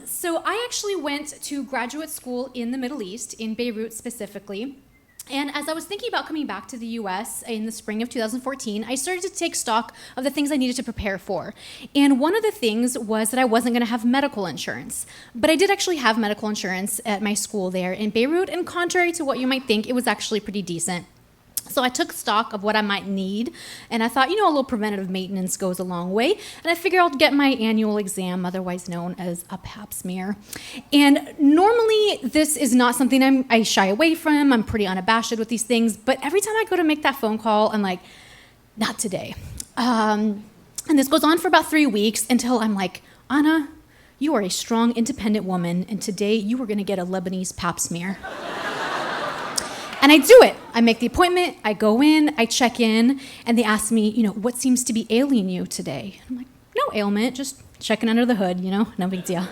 So I actually went to graduate school in the Middle East, in Beirut specifically. And as I was thinking about coming back to the US in the spring of 2014, I started to take stock of the things I needed to prepare for. And one of the things was that I wasn't going to have medical insurance. But I did actually have medical insurance at my school there in Beirut, and contrary to what you might think, it was actually pretty decent. So I took stock of what I might need, and I thought, a little preventative maintenance goes a long way, and I figured I'll get my annual exam, otherwise known as a pap smear. And normally, this is not something I shy away from. I'm pretty unabashed with these things, but every time I go to make that phone call, I'm like, not today. And this goes on for about 3 weeks until I'm like, Anna, you are a strong, independent woman, and today you are going to get a Lebanese pap smear. And I do it. I make the appointment, I go in, I check in, and they ask me, what seems to be ailing you today? I'm like, no ailment, just checking under the hood, no big deal.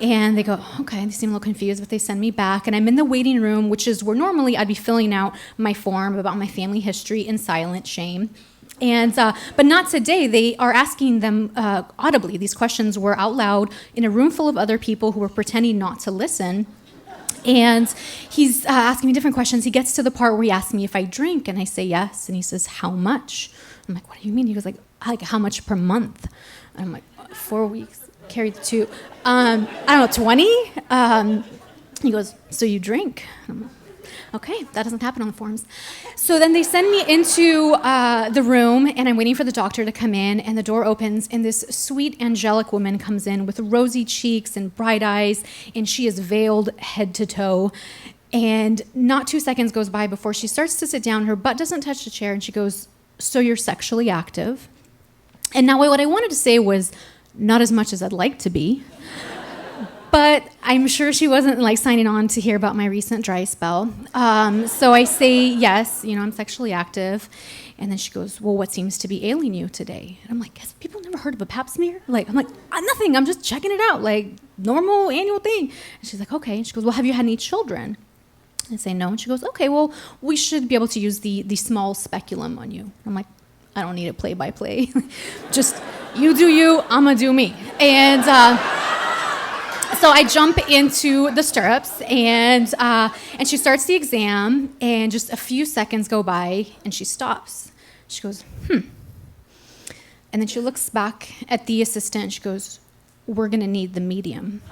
And they go, okay, they seem a little confused, but they send me back, and I'm in the waiting room, which is where normally I'd be filling out my form about my family history in silent shame. And but not today. They are asking them audibly. These questions were out loud in a room full of other people who were pretending not to listen. And he's asking me different questions. He gets to the part where he asks me if I drink, and I say yes. And he says, how much? I'm like, what do you mean? He goes, like how much per month? And I'm like, 4 weeks, carried 2. I don't know, 20? He goes, so you drink? I'm like, okay, that doesn't happen on the forms. So then they send me into the room, and I'm waiting for the doctor to come in, and the door opens, and this sweet, angelic woman comes in with rosy cheeks and bright eyes, and she is veiled head to toe. And not 2 seconds goes by before she starts to sit down. Her butt doesn't touch the chair, and she goes, so you're sexually active? And now what I wanted to say was, not as much as I'd like to be. But I'm sure she wasn't signing on to hear about my recent dry spell. So I say, yes, I'm sexually active. And then she goes, well, what seems to be ailing you today? And I'm like, has people never heard of a pap smear? I'm like, nothing, I'm just checking it out, normal annual thing. And she's like, okay. And she goes, well, have you had any children? And I say, no. And she goes, okay, well, we should be able to use the small speculum on you. I'm like, I don't need it play-by-play. Just, you do you, I'm gonna do me. And so I jump into the stirrups, and she starts the exam, and just a few seconds go by, and she stops. She goes, And then she looks back at the assistant, and she goes, we're gonna need the medium.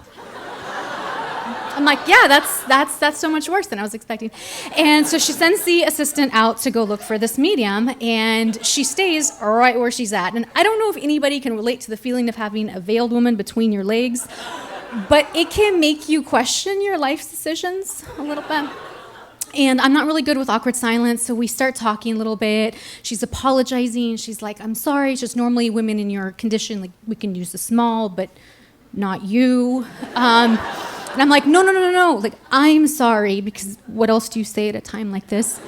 I'm like, yeah, that's so much worse than I was expecting. And so she sends the assistant out to go look for this medium, and she stays right where she's at. And I don't know if anybody can relate to the feeling of having a veiled woman between your legs, but it can make you question your life's decisions a little bit. And I'm not really good with awkward silence, so we start talking a little bit. She's apologizing. She's like, I'm sorry, it's just normally women in your condition, we can use the small, but not you. And I'm like, no. I'm sorry, because what else do you say at a time like this?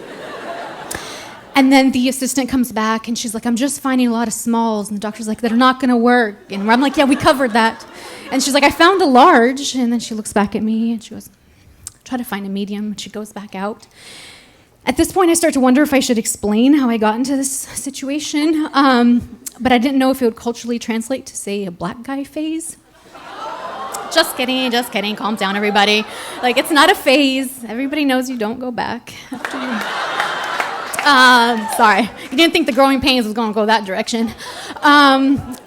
And then the assistant comes back, and she's like, I'm just finding a lot of smalls. And the doctor's like, they're not going to work. And I'm like, yeah, we covered that. And she's like, I found a large. And then she looks back at me, and she goes, try to find a medium. And she goes back out. At this point, I start to wonder if I should explain how I got into this situation. But I didn't know if it would culturally translate to, say, a black guy phase. Just kidding. Calm down, everybody. It's not a phase. Everybody knows you don't go back after you. Sorry, you didn't think the growing pains was going to go that direction.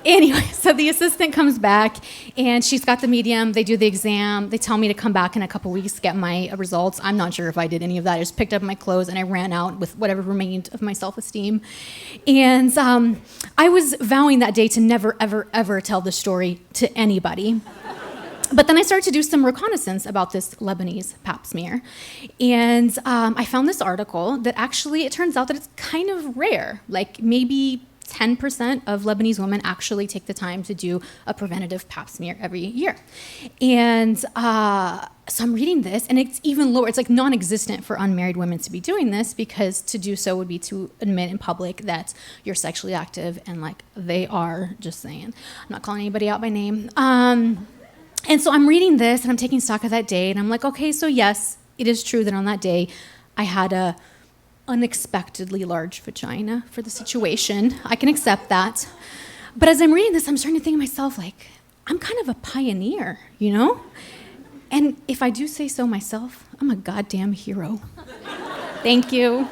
Anyway, so the assistant comes back, and she's got the medium. They do the exam. They tell me to come back in a couple weeks to get my results. I'm not sure if I did any of that. I just picked up my clothes, and I ran out with whatever remained of my self-esteem. And I was vowing that day to never, ever, ever tell this story to anybody. But then I started to do some reconnaissance about this Lebanese pap smear. And I found this article that actually, it turns out that it's kind of rare. Maybe 10% of Lebanese women actually take the time to do a preventative pap smear every year. And so I'm reading this, and it's even lower. It's non-existent for unmarried women to be doing this, because to do so would be to admit in public that you're sexually active, and they are, just saying. I'm not calling anybody out by name. And so I'm reading this, and I'm taking stock of that day, and I'm like, okay, so yes, it is true that on that day I had a unexpectedly large vagina for the situation. I can accept that. But as I'm reading this, I'm starting to think to myself, I'm kind of a pioneer, you know? And if I do say so myself, I'm a goddamn hero. Thank you.